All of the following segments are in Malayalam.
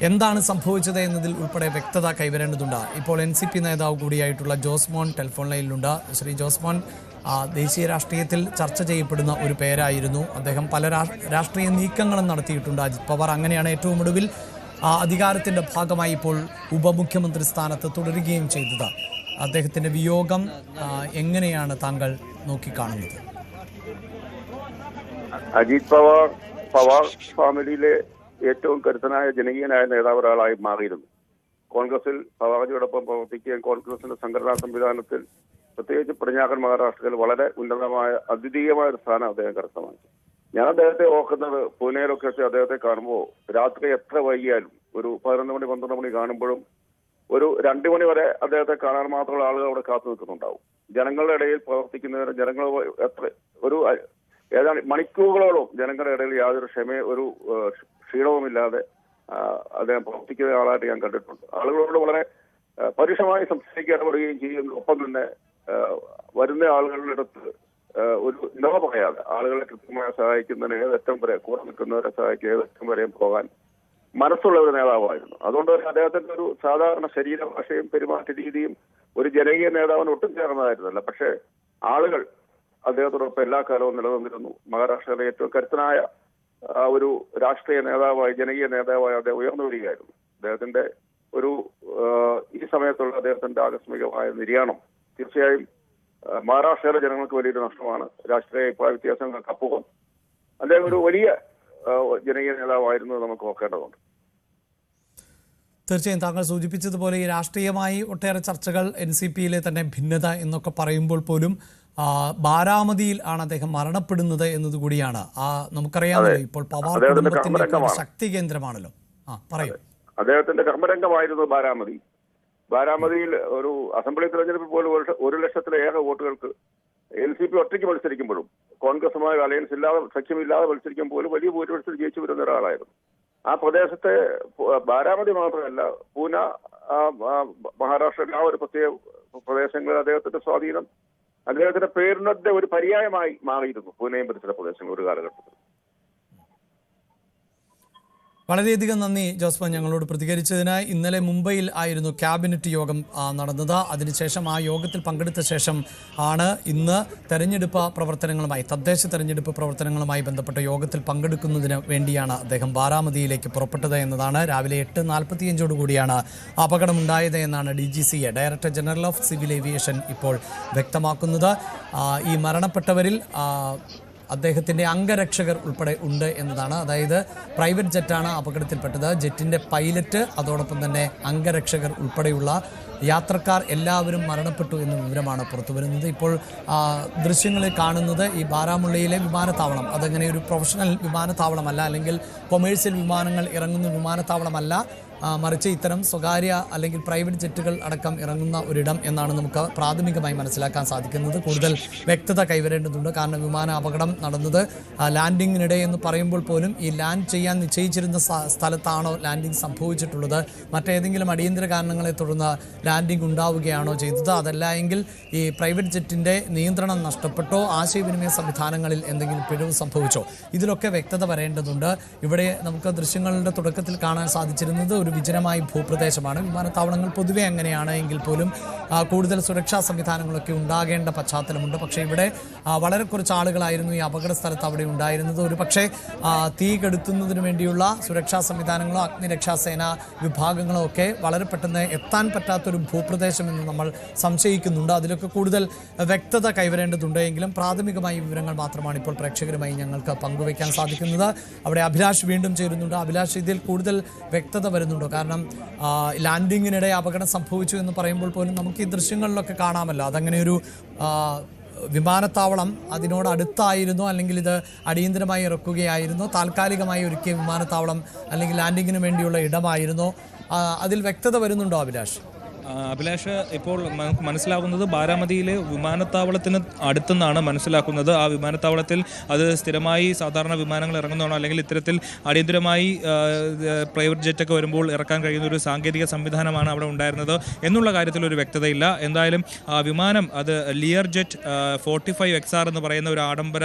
എന്താണ് സംഭവിച്ചത് എന്നതിൽ ഉൾപ്പെടെ വ്യക്തത കൈവരേണ്ടതുണ്ട്. ഇപ്പോൾ NCP നേതാവ് കൂടിയായിട്ടുള്ള ജോസ്മോൻ ടെലിഫോൺ ലൈനിലുണ്ട്. ശ്രീ ജോസ്മോൻ, ദേശീയ രാഷ്ട്രീയത്തിൽ ചർച്ച ചെയ്യപ്പെടുന്ന ഒരു പേരായിരുന്നു. അദ്ദേഹം പല രാഷ്ട്രീയ നീക്കങ്ങളും നടത്തിയിട്ടുണ്ട്. അജിത് പവാർ അങ്ങനെയാണ് ഏറ്റവും ഒടുവിൽ അധികാരത്തിൻ്റെ ഭാഗമായി ഇപ്പോൾ ഉപമുഖ്യമന്ത്രി സ്ഥാനത്ത് തുടരുകയും ചെയ്തത്. അദ്ദേഹത്തിൻ്റെ വിയോഗം എങ്ങനെയാണ് താങ്കൾ നോക്കിക്കാണുന്നത്? അജിത് പവാർ ഫാമിലിയിലെ ഏറ്റവും കരുത്തനായ ജനകീയനായ നേതാവ് ഒരാളായി മാറിയിരുന്നു. കോൺഗ്രസിൽ പവാർജിയോടൊപ്പം പ്രവർത്തിക്കുകയും കോൺഗ്രസിന്റെ സംഘടനാ സംവിധാനത്തിൽ പ്രത്യേകിച്ച് പടിഞ്ഞാറൻ മഹാരാഷ്ട്രയിൽ വളരെ ഉന്നതമായ അദ്വിതീയമായ ഒരു സ്ഥാനം അദ്ദേഹം കരസ്ഥമാക്കി. ഞാൻ അദ്ദേഹത്തെ ഓർക്കുന്നത് പൂനെയിലൊക്കെ വെച്ച് അദ്ദേഹത്തെ കാണുമ്പോൾ രാത്രി എത്ര വൈകിയാലും ഒരു 11 മണി 12 മണി കാണുമ്പോഴും ഒരു 2 മണി വരെ അദ്ദേഹത്തെ കാണാൻ മാത്രമുള്ള ആളുകൾ അവിടെ കാത്തു നിൽക്കുന്നുണ്ടാവും. ജനങ്ങളുടെ ഇടയിൽ പ്രവർത്തിക്കുന്നതിന് ജനങ്ങൾ ഏതാണ്ട് മണിക്കൂറുകളോളം ജനങ്ങളുടെ ഇടയിൽ യാതൊരു ക്ഷീണവുമില്ലാതെ അദ്ദേഹം പ്രവർത്തിക്കുന്ന ആളായിട്ട് ഞാൻ കണ്ടിട്ടുണ്ട്. ആളുകളോട് വളരെ പരുഷമായി സംസാരിക്കാൻ ഇടപെടുകയും ചെയ്യും. ഒപ്പം തന്നെ വരുന്ന ആളുകളുടെ അടുത്ത് ഒരു നോ പറയാതെ ആളുകളെ കൃത്യമായി സഹായിക്കുന്നതിന് ഏതറ്റം വരെ കൂടെ നിൽക്കുന്നവരെ സഹായിക്കുക ഏതറ്റം വരെയും പോകാൻ മനസ്സുള്ള ഒരു നേതാവായിരുന്നു. അതുകൊണ്ട് തന്നെ അദ്ദേഹത്തിന്റെ ഒരു സാധാരണ ശരീരഭാഷയും പെരുമാറ്റ രീതിയും ഒരു ജനകീയ നേതാവിന് ഒട്ടും ചേർന്നതായിരുന്നല്ല. പക്ഷേ ആളുകൾ അദ്ദേഹത്തോടൊപ്പം എല്ലാ കാലവും നിലനിന്നിരുന്നു. മഹാരാഷ്ട്രയിലെ ഏറ്റവും കരുത്തനായ ഒരു രാഷ്ട്രീയ നേതാവായി ജനകീയ നേതാവായി അദ്ദേഹം ഉയർന്നു വരികയായിരുന്നു. അദ്ദേഹത്തിന്റെ ഈ സമയത്തുള്ള അദ്ദേഹത്തിന്റെ ആകസ്മികമായ നിര്യാണം തീർച്ചയായും മഹാരാഷ്ട്രയിലെ ജനങ്ങൾക്ക് വലിയൊരു നഷ്ടമാണ്. രാഷ്ട്രീയ അഭിപ്രായ വ്യത്യാസങ്ങൾക്കപ്പുറം അദ്ദേഹം ഒരു വലിയ ജനകീയ നേതാവായിരുന്നു നമുക്ക് നോക്കേണ്ടതുണ്ട്. തീർച്ചയായും താങ്കൾ സൂചിപ്പിച്ചതുപോലെ ഈ രാഷ്ട്രീയമായി ഒട്ടേറെ ചർച്ചകൾ NCPയിലെ തന്നെ ഭിന്നത എന്നൊക്കെ പറയുമ്പോൾ പോലും ബാരാമതിയിൽ ആണ് അദ്ദേഹം മരണപ്പെടുന്നത് എന്നതുകൂടിയാണ്. നമുക്കറിയാമല്ലോ ഇപ്പോൾ പവാർ കുടുംബത്തിന്റെ ശക്തി കേന്ദ്രമാണല്ലോ. പറയൂ. അദ്ദേഹത്തിന്റെ കർമ്മരംഗമായിരുന്നു ബാരാമതി. ബാരാമതിയിൽ ഒരു അസംബ്ലി തെരഞ്ഞെടുപ്പിൽ പോലും 1,00,000-ലേറെ വോട്ടുകൾക്ക് NCP ഒറ്റയ്ക്ക് മത്സരിക്കുമ്പോഴും കോൺഗ്രസുമായി അലയൻസ് ഇല്ലാതെ സഖ്യമില്ലാതെ മത്സരിക്കുമ്പോൾ പോലും വലിയ ഭൂരിപക്ഷത്തിൽ ജയിച്ചു വരുന്ന ഒരാളായിരുന്നു. ആ പ്രദേശത്തെ ബാരാമതി മാത്രമല്ല പൂന മഹാരാഷ്ട്രയിലെ ആ ഒരു പ്രത്യേക പ്രദേശങ്ങളിൽ അദ്ദേഹത്തിന്റെ സ്വാധീനം അദ്ദേഹത്തിന്റെ പേരിന്റെ ഒരു പര്യായമായി മാറിയിരുന്നു. പൂനെയും പരിസര പ്രദേശങ്ങൾ ഒരു കാലഘട്ടത്തിൽ. വളരെയധികം നന്ദി ജോസ്മോൻ ഞങ്ങളോട് പ്രതികരിച്ചതിന്. ഇന്നലെ മുംബൈയിൽ ആയിരുന്നു ക്യാബിനറ്റ് യോഗം നടന്നത്. അതിനുശേഷം ആ യോഗത്തിൽ പങ്കെടുത്ത ശേഷം ആണ് ഇന്ന് തദ്ദേശ തെരഞ്ഞെടുപ്പ് പ്രവർത്തനങ്ങളുമായി ബന്ധപ്പെട്ട യോഗത്തിൽ പങ്കെടുക്കുന്നതിന് വേണ്ടിയാണ് അദ്ദേഹം ബാരാമതിയിലേക്ക് പുറപ്പെട്ടത് എന്നതാണ്. രാവിലെ 8:45 കൂടിയാണ് അപകടമുണ്ടായത് എന്നാണ് DGCA director general of civil aviation ഇപ്പോൾ വ്യക്തമാക്കുന്നത്. ഈ മരണപ്പെട്ടവരിൽ അദ്ദേഹത്തിൻ്റെ അംഗരക്ഷകർ ഉൾപ്പെടെ ഉണ്ട് എന്നതാണ്. അതായത് പ്രൈവറ്റ് ജെറ്റാണ് അപകടത്തിൽപ്പെട്ടത്. ജെറ്റിൻ്റെ പൈലറ്റ് അതോടൊപ്പം തന്നെ അംഗരക്ഷകർ ഉൾപ്പെടെയുള്ള യാത്രക്കാർ എല്ലാവരും മരണപ്പെട്ടു എന്ന വിവരമാണ് പുറത്തു വരുന്നത്. ഇപ്പോൾ ദൃശ്യങ്ങളിൽ കാണുന്നത് ഈ ബാരാമുള്ളയിലെ വിമാനത്താവളം അതങ്ങനെ ഒരു പ്രൊഫഷണൽ വിമാനത്താവളമല്ല, അല്ലെങ്കിൽ കൊമേഴ്സ്യൽ വിമാനങ്ങൾ ഇറങ്ങുന്ന വിമാനത്താവളമല്ല, മറിച്ച് ഇത്തരം സ്വകാര്യ അല്ലെങ്കിൽ പ്രൈവറ്റ് ജെറ്റുകൾ അടക്കം ഇറങ്ങുന്ന ഒരിടം എന്നാണ് നമുക്ക് പ്രാഥമികമായി മനസ്സിലാക്കാൻ സാധിക്കുന്നത്. കൂടുതൽ വ്യക്തത കൈവരേണ്ടതുണ്ട്. കാരണം വിമാന അപകടം നടന്നത് ലാൻഡിങ്ങിനിടെ എന്ന് പറയുമ്പോൾ പോലും ഈ ലാൻഡ് ചെയ്യാൻ നിശ്ചയിച്ചിരുന്ന സ്ഥലത്താണോ ലാൻഡിംഗ് സംഭവിച്ചിട്ടുള്ളത്, മറ്റേതെങ്കിലും അടിയന്തര കാരണങ്ങളെ തുടർന്ന് ലാൻഡിംഗ് ഉണ്ടാവുകയാണോ ചെയ്തത്, അതല്ല എങ്കിൽ ഈ പ്രൈവറ്റ് ജെറ്റിൻ്റെ നിയന്ത്രണം നഷ്ടപ്പെട്ടോ, ആശയവിനിമയ സംവിധാനങ്ങളിൽ എന്തെങ്കിലും പിഴവ് സംഭവിച്ചോ, ഇതിലൊക്കെ വ്യക്തത വരേണ്ടതുണ്ട്. ഇവിടെ നമുക്ക് ദൃശ്യങ്ങളുടെ തുടക്കത്തിൽ കാണാൻ സാധിച്ചിരുന്നത് ഒരു വിജനമായ ഭൂപ്രദേശമാണ്. വിമാനത്താവളങ്ങൾ പൊതുവെ അങ്ങനെയാണ് എങ്കിൽ പോലും കൂടുതൽ സുരക്ഷാ സംവിധാനങ്ങളൊക്കെ ഉണ്ടാകേണ്ട പശ്ചാത്തലമുണ്ട്. പക്ഷേ ഇവിടെ വളരെ കുറച്ച് ആളുകളായിരുന്നു ഈ അപകട സ്ഥലത്ത് അവിടെ ഉണ്ടായിരുന്നത്. ഒരു പക്ഷേ തീ കെടുത്തുന്നതിന് വേണ്ടിയുള്ള സുരക്ഷാ സംവിധാനങ്ങളോ അഗ്നിരക്ഷാസേന വിഭാഗങ്ങളോ ഒക്കെ വളരെ പെട്ടെന്ന് എത്താൻ പറ്റാത്തൊരു ഭൂപ്രദേശമെന്ന് നമ്മൾ സംശയിക്കുന്നുണ്ട്. അതിലൊക്കെ കൂടുതൽ വ്യക്തത കൈവരേണ്ടതുണ്ട്. എങ്കിലും പ്രാഥമികമായ വിവരങ്ങൾ മാത്രമാണ് ഇപ്പോൾ പ്രേക്ഷകരുമായി ഞങ്ങൾക്ക് പങ്കുവയ്ക്കാൻ സാധിക്കുന്നത്. അവിടെ അഭിലാഷ് വീണ്ടും ചേരുന്നുണ്ട്. അഭിലാഷ്, ഇതിൽ കൂടുതൽ വ്യക്തത വരുന്നുണ്ടോ? കാരണം ലാൻഡിങ്ങിനിടെ അപകടം സംഭവിച്ചു എന്ന് പറയുമ്പോൾ പോലും നമുക്ക് ഈ ദൃശ്യങ്ങളിലൊക്കെ കാണാമല്ലോ, അതങ്ങനെ ഒരു വിമാനത്താവളം അതിനോട് അടുത്തായിരുന്നോ, അല്ലെങ്കിൽ ഇത് അടിയന്തരമായി ഇറക്കുകയായിരുന്നോ, താൽക്കാലികമായി ഒരുക്കിയ വിമാനത്താവളം അല്ലെങ്കിൽ ലാൻഡിങ്ങിന് വേണ്ടിയുള്ള ഇടമായിരുന്നോ, അതിൽ വ്യക്തത വരുന്നുണ്ടോ അഭിലാഷ്? അഭിലാഷ്, ഇപ്പോൾ നമുക്ക് മനസ്സിലാകുന്നത് ബാരാമതിയിലെ വിമാനത്താവളത്തിന് അടുത്തെന്നാണ് മനസ്സിലാക്കുന്നത്. ആ വിമാനത്താവളത്തിൽ അത് സ്ഥിരമായി സാധാരണ വിമാനങ്ങൾ ഇറങ്ങുന്നതാണോ, അല്ലെങ്കിൽ ഇത്തരത്തിൽ അടിയന്തരമായി പ്രൈവറ്റ് ജെറ്റൊക്കെ വരുമ്പോൾ ഇറക്കാൻ കഴിയുന്ന ഒരു സാങ്കേതിക സംവിധാനമാണ് അവിടെ ഉണ്ടായിരുന്നത് എന്നുള്ള കാര്യത്തിൽ ഒരു വ്യക്തതയില്ല. എന്തായാലും വിമാനം അത് ലിയർ ജെറ്റ് 45XR എന്ന് പറയുന്ന ഒരു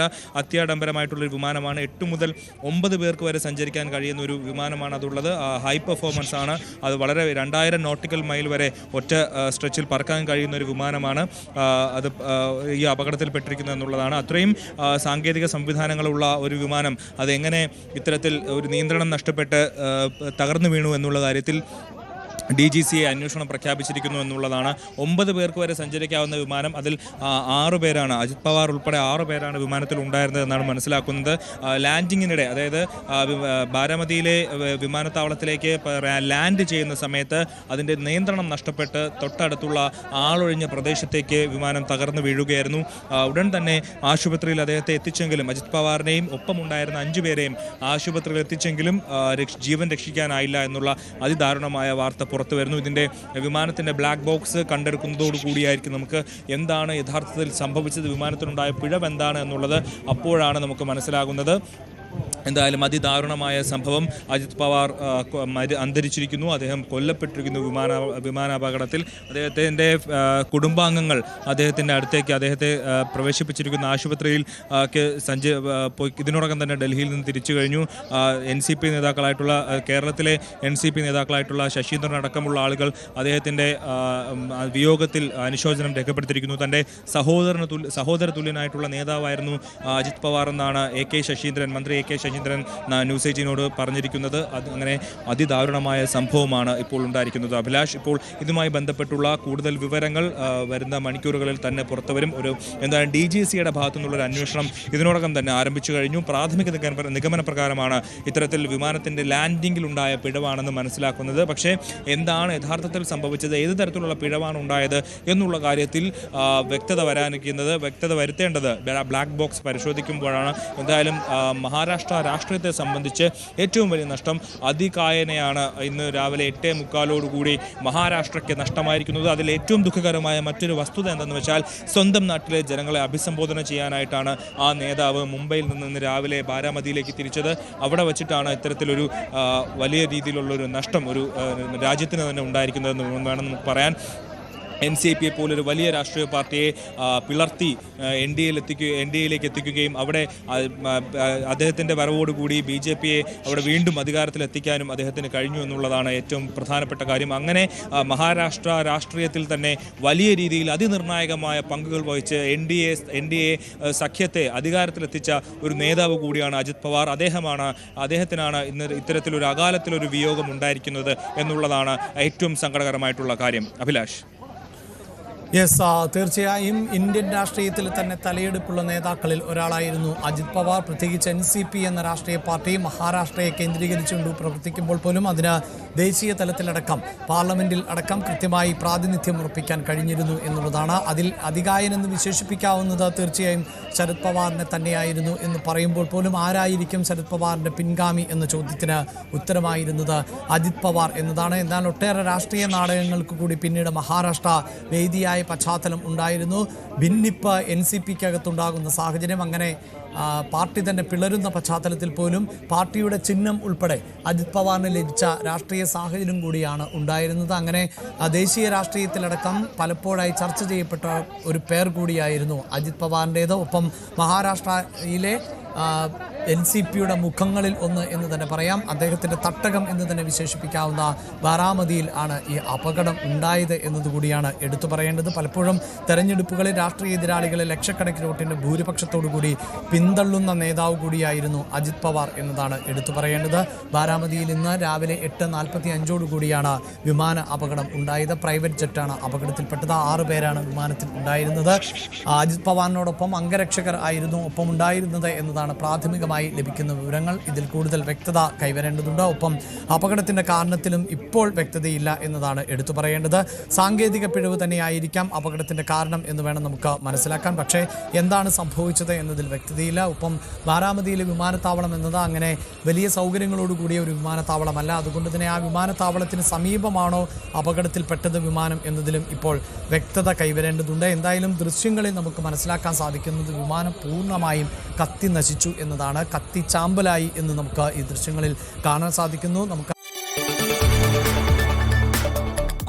അത്യാഡംബരമായിട്ടുള്ളൊരു വിമാനമാണ്. 8 മുതൽ 9 പേർക്ക് വരെ സഞ്ചരിക്കാൻ കഴിയുന്ന ഒരു വിമാനമാണ് അതുള്ളത്. ഹൈ പെർഫോമൻസ് ആണ്. അത് വളരെ 2000 നോട്ടിക്കൽ മൈൽ വരെ ഒറ്റ സ്ട്രെച്ചിൽ പറക്കാൻ കഴിയുന്ന ഒരു വിമാനമാണ്. അത് ഈ അപകടത്തിൽപ്പെട്ടിരിക്കുന്നത് എന്നുള്ളതാണ്. അത്രയും സാങ്കേതിക സംവിധാനങ്ങളുള്ള ഒരു വിമാനം അതെങ്ങനെ ഇത്തരത്തിൽ ഒരു നിയന്ത്രണം നഷ്ടപ്പെട്ട് തകർന്നു വീണു എന്നുള്ള കാര്യത്തിൽ DGCA അന്വേഷണം പ്രഖ്യാപിച്ചിരിക്കുന്നു എന്നുള്ളതാണ്. 9 പേർക്ക് വരെ സഞ്ചരിക്കാവുന്ന വിമാനം, അതിൽ 6 പേരാണ്, അജിത് പവാർ ഉൾപ്പെടെ 6 പേരാണ് വിമാനത്തിൽ ഉണ്ടായിരുന്നത് എന്നാണ് മനസ്സിലാക്കുന്നത്. ലാൻഡിങ്ങിനിടെ, അതായത് ബാരാമതിയിലെ വിമാനത്താവളത്തിലേക്ക് ലാൻഡ് ചെയ്യുന്ന സമയത്ത് അതിൻ്റെ നിയന്ത്രണം നഷ്ടപ്പെട്ട് തൊട്ടടുത്തുള്ള ആളൊഴിഞ്ഞ പ്രദേശത്തേക്ക് വിമാനം തകർന്നു വീഴുകയായിരുന്നു. ഉടൻ തന്നെ ആശുപത്രിയിൽ അദ്ദേഹത്തെ എത്തിച്ചെങ്കിലും, അജിത് പവാറിനെയും ഒപ്പമുണ്ടായിരുന്ന 5 പേരെയും ആശുപത്രിയിൽ എത്തിച്ചെങ്കിലും ജീവൻ രക്ഷിക്കാനായില്ല എന്നുള്ള അതിദാരുണമായ വാർത്ത പുറത്തു വരുന്നു. ഇതിൻ്റെ വിമാനത്തിൻ്റെ ബ്ലാക്ക് ബോക്സ് കണ്ടെടുക്കുന്നതോടുകൂടിയായിരിക്കും നമുക്ക് എന്താണ് യഥാർത്ഥത്തിൽ സംഭവിച്ചത്, വിമാനത്തിനുണ്ടായ പിഴവ് എന്താണ് എന്നുള്ളത് അപ്പോഴാണ് നമുക്ക് മനസ്സിലാകുന്നത്. എന്തായാലും അതിദാരുണമായ സംഭവം. അജിത് പവാർ അന്തരിച്ചിരിക്കുന്നു, അദ്ദേഹം കൊല്ലപ്പെട്ടിരിക്കുന്നു വിമാനാപകടത്തിൽ. അദ്ദേഹത്തിൻ്റെ കുടുംബാംഗങ്ങൾ അദ്ദേഹത്തിൻ്റെ അടുത്തേക്ക് അദ്ദേഹത്തെ പ്രവേശിപ്പിച്ചിരിക്കുന്ന ആശുപത്രിയിൽ ഇതിനോടകം തന്നെ ഡൽഹിയിൽ നിന്ന് തിരിച്ചു കഴിഞ്ഞു. NCP നേതാക്കളായിട്ടുള്ള, കേരളത്തിലെ NCP നേതാക്കളായിട്ടുള്ള ശശീന്ദ്രൻ അടക്കമുള്ള ആളുകൾ അദ്ദേഹത്തിൻ്റെ വിയോഗത്തിൽ അനുശോചനം രേഖപ്പെടുത്തിയിരിക്കുന്നു. തൻ്റെ സഹോദര തുല്യനായിട്ടുള്ള നേതാവായിരുന്നു അജിത് പവാർ എന്നാണ് മന്ത്രി AK ശശീന്ദ്രൻ ന്യൂസ് 18നോട് പറഞ്ഞിരിക്കുന്നത്. അങ്ങനെ അതിദാരുണമായ സംഭവമാണ് ഇപ്പോൾ ഉണ്ടായിരിക്കുന്നത്. അഭിലാഷ്, ഇപ്പോൾ ഇതുമായി ബന്ധപ്പെട്ടുള്ള കൂടുതൽ വിവരങ്ങൾ വരുന്ന മണിക്കൂറുകളിൽ തന്നെ പുറത്തുവരും. എന്താണ് DGCയുടെ ഭാഗത്തു നിന്നുള്ളൊരു അന്വേഷണം ഇതിനോടകം തന്നെ ആരംഭിച്ചു കഴിഞ്ഞു. പ്രാഥമിക നിഗമന പ്രകാരമാണ് ഇത്തരത്തിൽ വിമാനത്തിൻ്റെ ലാൻഡിങ്ങിലുണ്ടായ പിഴവാണെന്ന് മനസ്സിലാക്കുന്നത്. പക്ഷേ എന്താണ് യഥാർത്ഥത്തിൽ സംഭവിച്ചത്, ഏത് തരത്തിലുള്ള പിഴവാണ് ഉണ്ടായത് എന്നുള്ള കാര്യത്തിൽ വ്യക്തത വരുത്തേണ്ടത് ബ്ലാക്ക് ബോക്സ് പരിശോധിക്കുമ്പോഴാണ്. എന്തായാലും മഹാരാഷ്ട്ര രാഷ്ട്രീയത്തെ സംബന്ധിച്ച് ഏറ്റവും വലിയ നഷ്ടം അതികായനയാണ് ഇന്ന് രാവിലെ 8:45 മഹാരാഷ്ട്രയ്ക്ക് നഷ്ടമായിരിക്കുന്നത്. അതിൽ ഏറ്റവും ദുഃഖകരമായ മറ്റൊരു വസ്തുത എന്തെന്ന് വെച്ചാൽ, സ്വന്തം നാട്ടിലെ ജനങ്ങളെ അഭിസംബോധന ചെയ്യാനായിട്ടാണ് ആ നേതാവ് മുംബൈയിൽ നിന്ന് ഇന്ന് രാവിലെ ബാരാമതിയിലേക്ക് തിരിച്ചത്. അവിടെ വെച്ചിട്ടാണ് ഇത്തരത്തിലൊരു വലിയ രീതിയിലുള്ളൊരു നഷ്ടം ഒരു രാജ്യത്തിന് തന്നെ ഉണ്ടായിരിക്കുന്നതെന്ന് വേണം നമുക്ക് പറയാൻ. NCP പോലൊരു വലിയ രാഷ്ട്രീയ പാർട്ടിയെ പിളർത്തി NDAയിലേക്ക് എത്തിക്കുകയും അവിടെ അദ്ദേഹത്തിൻ്റെ വരവോടുകൂടി BJPയെ അവിടെ വീണ്ടും അധികാരത്തിലെത്തിക്കാനും അദ്ദേഹത്തിന് കഴിഞ്ഞു എന്നുള്ളതാണ് ഏറ്റവും പ്രധാനപ്പെട്ട കാര്യം. അങ്ങനെ മഹാരാഷ്ട്ര രാഷ്ട്രീയത്തിൽ തന്നെ വലിയ രീതിയിൽ അതിനിർണായകമായ പങ്കുകൾ വഹിച്ച് NDA സഖ്യത്തെ അധികാരത്തിലെത്തിച്ച ഒരു നേതാവ് കൂടിയാണ് അജിത് പവാർ. അദ്ദേഹത്തിനാണ് ഇന്ന് ഇത്തരത്തിലൊരു അകാലത്തിലൊരു വിയോഗം ഉണ്ടായിരിക്കുന്നത് എന്നുള്ളതാണ് ഏറ്റവും സങ്കടകരമായിട്ടുള്ള കാര്യം. അഭിലാഷ്. യെസ്, തീർച്ചയായും ഇന്ത്യൻ രാഷ്ട്രീയത്തിൽ തന്നെ തലയെടുപ്പുള്ള നേതാക്കളിൽ ഒരാളായിരുന്നു അജിത് പവാർ. പ്രത്യേകിച്ച് NCP എന്ന രാഷ്ട്രീയ പാർട്ടി മഹാരാഷ്ട്രയെ കേന്ദ്രീകരിച്ചുകൊണ്ട് പ്രവർത്തിക്കുമ്പോൾ പോലും അതിന് ദേശീയ തലത്തിലടക്കം പാർലമെന്റിൽ അടക്കം കൃത്യമായി പ്രാതിനിധ്യം ഉറപ്പിക്കാൻ കഴിഞ്ഞിരുന്നു എന്നുള്ളതാണ്. അതിൽ അതികായനെന്ന് വിശേഷിപ്പിക്കാവുന്നത് തീർച്ചയായും ശരത് പവാറിനെ തന്നെയായിരുന്നു എന്ന് പറയുമ്പോൾ പോലും ആരായിരിക്കും ശരത് പവാറിന്റെ പിൻഗാമി എന്ന ചോദ്യത്തിന് ഉത്തരമായിരുന്നത് അജിത് പവാർ എന്നതാണ്. എന്നാൽ ഒട്ടേറെ രാഷ്ട്രീയ നാടകങ്ങൾക്ക് കൂടി പിന്നീട് മഹാരാഷ്ട്ര വേദിയായ പശ്ചാത്തലം ഉണ്ടായിരുന്നു. ഭിന്നിപ്പ് NCPക്കകത്തുണ്ടാകുന്ന സാഹചര്യം, അങ്ങനെ പാർട്ടി തന്നെ പിളരുന്ന പശ്ചാത്തലത്തിൽ പോലും പാർട്ടിയുടെ ചിഹ്നം ഉൾപ്പെടെ അജിത് പവാറിന് ലഭിച്ച രാഷ്ട്രീയ സാഹചര്യം കൂടിയാണ് ഉണ്ടായിരുന്നത്. അങ്ങനെ ദേശീയ രാഷ്ട്രീയത്തിലടക്കം പലപ്പോഴായി ചർച്ച ചെയ്യപ്പെട്ട ഒരു പേർ കൂടിയായിരുന്നു അജിത് പവാറിൻ്റേത്. ഒപ്പം മഹാരാഷ്ട്രയിലെ NCPയുടെ മുഖങ്ങളിൽ ഒന്ന് എന്ന് തന്നെ പറയാം. അദ്ദേഹത്തിൻ്റെ തട്ടകം എന്ന് തന്നെ വിശേഷിപ്പിക്കാവുന്ന ബാരാമതിയിൽ ആണ് ഈ അപകടം ഉണ്ടായത് എന്നതുകൂടിയാണ് എടുത്തു പറയേണ്ടത്. പലപ്പോഴും തെരഞ്ഞെടുപ്പുകളിൽ രാഷ്ട്രീയ എതിരാളികളെ ലക്ഷക്കണക്കിന് വോട്ടിൻ്റെ ഭൂരിപക്ഷത്തോടുകൂടി പിന്തള്ളുന്ന നേതാവ് കൂടിയായിരുന്നു അജിത് പവാർ എന്നതാണ് എടുത്തു പറയേണ്ടത്. ബാരാമതിയിൽ ഇന്ന് രാവിലെ 8:45 വിമാന അപകടം ഉണ്ടായത്. പ്രൈവറ്റ് ജെറ്റാണ് അപകടത്തിൽപ്പെട്ടത്. 6 പേരാണ് വിമാനത്തിൽ ഉണ്ടായിരുന്നത്. അജിത് പവാറിനോടൊപ്പം അംഗരക്ഷകർ ആയിരുന്നു ഒപ്പം ഉണ്ടായിരുന്നത് എന്നതാണ് പ്രാഥമികമായി പ്രാഥമികമായി ലഭിക്കുന്ന വിവരങ്ങൾ. ഇതിൽ കൂടുതൽ വ്യക്തത കൈവരേണ്ടതുണ്ട്. ഒപ്പം അപകടത്തിന്റെ കാരണത്തിലും ഇപ്പോൾ വ്യക്തതയില്ല എന്നതാണ് എടുത്തു പറയേണ്ടത്. സാങ്കേതിക പിഴവ് തന്നെയായിരിക്കാം അപകടത്തിന്റെ കാരണം എന്ന് വേണം നമുക്ക് മനസ്സിലാക്കാൻ. പക്ഷേ എന്താണ് സംഭവിച്ചത് എന്നതിൽ വ്യക്തതയില്ല. ഒപ്പം ബാരാമതിയിലെ വിമാനത്താവളം എന്നത് അങ്ങനെ വലിയ സൗകര്യങ്ങളോടുകൂടിയ ഒരു വിമാനത്താവളമല്ല. അതുകൊണ്ട് തന്നെ ആ വിമാനത്താവളത്തിന് സമീപമാണോ അപകടത്തിൽപ്പെട്ടത് വിമാനം എന്നതിലും ഇപ്പോൾ വ്യക്തത കൈവരേണ്ടതുണ്ട്. എന്തായാലും ദൃശ്യങ്ങളിൽ നമുക്ക് മനസ്സിലാക്കാൻ സാധിക്കുന്നത് വിമാനം പൂർണ്ണമായും കത്തി നശിച്ചു എന്നതാണ്. കത്തി ചാമ്പലായി എന്ന് നമുക്ക് ഈ ദൃശ്യങ്ങളിൽ കാണാൻ സാധിക്കുന്നു. നമുക്ക്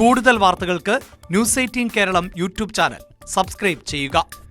കൂടുതൽ വാർത്തകൾക്ക് news 18 Keralam YouTube channel subscribe ചെയ്യുക.